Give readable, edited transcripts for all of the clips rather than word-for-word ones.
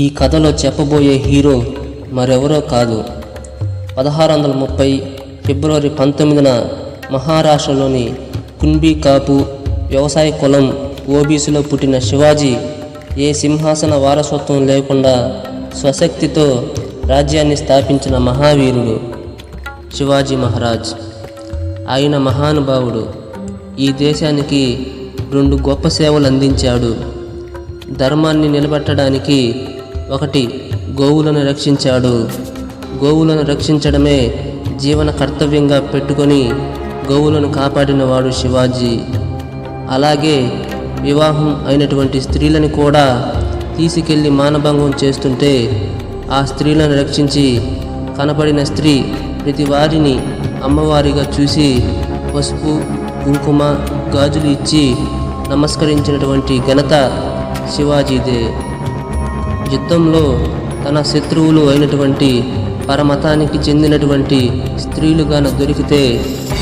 ఈ కథలో చెప్పబోయే హీరో మరెవరో కాదు. 1630 ఫిబ్రవరి 19న మహారాష్ట్రలోని కున్బీ కాపు వ్యవసాయ కులం ఓబీసీలో పుట్టిన శివాజీ ఏ సింహాసన వారసత్వం లేకుండా స్వశక్తితో రాజ్యాన్ని స్థాపించిన మహావీరుడు శివాజీ మహారాజ్. ఆయన మహానుభావుడు. ఈ దేశానికి 2 గొప్ప సేవలు అందించాడు. ధర్మాన్ని నిలబెట్టడానికి 1 గోవులను రక్షించాడు. గోవులను రక్షించడమే జీవన కర్తవ్యంగా పెట్టుకొని గోవులను కాపాడినవాడు శివాజీ. అలాగే వివాహం అయినటువంటి స్త్రీలను కూడా తీసుకెళ్లి మానభంగం చేస్తుంటే ఆ స్త్రీలను రక్షించి కనపడిన స్త్రీ ప్రతి వారిని అమ్మవారిగా చూసి పసుపు కుంకుమ గాజులు ఇచ్చి నమస్కరించినటువంటి ఘనత శివాజీదే. యుద్ధంలో తన శత్రువులు అయినటువంటి పరమతానికి చెందినటువంటి స్త్రీలుగాన దొరికితే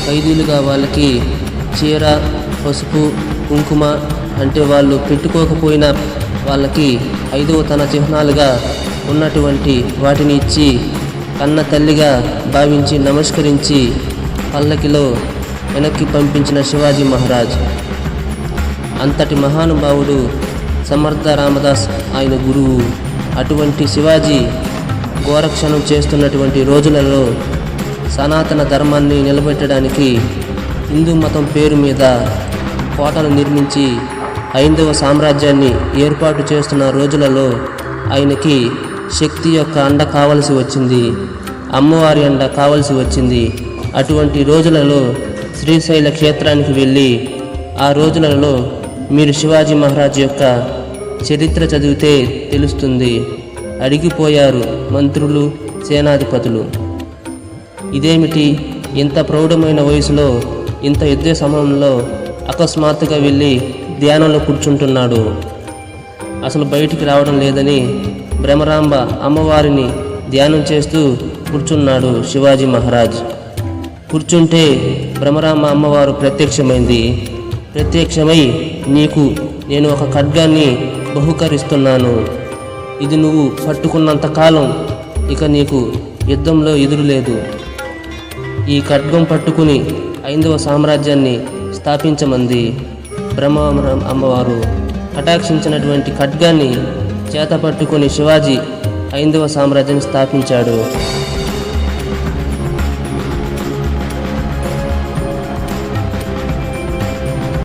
ఖైదీలుగా వాళ్ళకి చీర పసుపు కుంకుమ అంటే వాళ్ళు పెట్టుకోకపోయినా వాళ్ళకి 5వ తన చిహ్నాలుగా ఉన్నటువంటి వాటిని ఇచ్చి కన్న తల్లిగా భావించి నమస్కరించి పల్లకిలో వెనక్కి పంపించిన శివాజీ మహారాజ్. అంతటి మహానుభావుడు సమర్థ రామదాస్ ఆయన గురువు. అటువంటి శివాజీ గోరక్షణం చేస్తున్నటువంటి రోజులలో సనాతన ధర్మాన్ని నిలబెట్టడానికి హిందూ మతం పేరు మీద కోటలు నిర్మించి 5వ సామ్రాజ్యాన్ని ఏర్పాటు చేస్తున్న రోజులలో ఆయనకి శక్తి యొక్క అండ కావలసి వచ్చింది, అమ్మవారి అండ కావలసి వచ్చింది. అటువంటి రోజులలో శ్రీశైల క్షేత్రానికి వెళ్ళి ఆ రోజులలో మీరు శివాజీ మహారాజ్ యొక్క చరిత్ర చదివితే తెలుస్తుంది. అడిగిపోయారు మంత్రులు సేనాధిపతులు. ఇదేమిటి, ఇంత ప్రౌఢమైన వయసులో ఇంత యుద్ధ సమయంలో అకస్మాత్తుగా వెళ్ళి ధ్యానంలో కూర్చుంటున్నాడు, అసలు బయటికి రావడం లేదని భ్రమరాంబ అమ్మవారిని ధ్యానం చేస్తూ కూర్చున్నాడు శివాజీ మహారాజ్. కూర్చుంటే భ్రమరాంబ అమ్మవారు ప్రత్యక్షమై నీకు నేను ఒక ఖడ్గాన్ని బహుకరిస్తున్నాను. ఇది నువ్వు పట్టుకున్నంత కాలం ఇక నీకు యుద్ధంలో ఎదురులేదు. ఈ ఖడ్గం పట్టుకుని 5వ సామ్రాజ్యాన్ని స్థాపించమంది. బ్రహ్మ అమ్మవారు కటాక్షించినటువంటి ఖడ్గాన్ని చేత పట్టుకుని శివాజీ 5వ సామ్రాజ్యాన్ని స్థాపించాడు.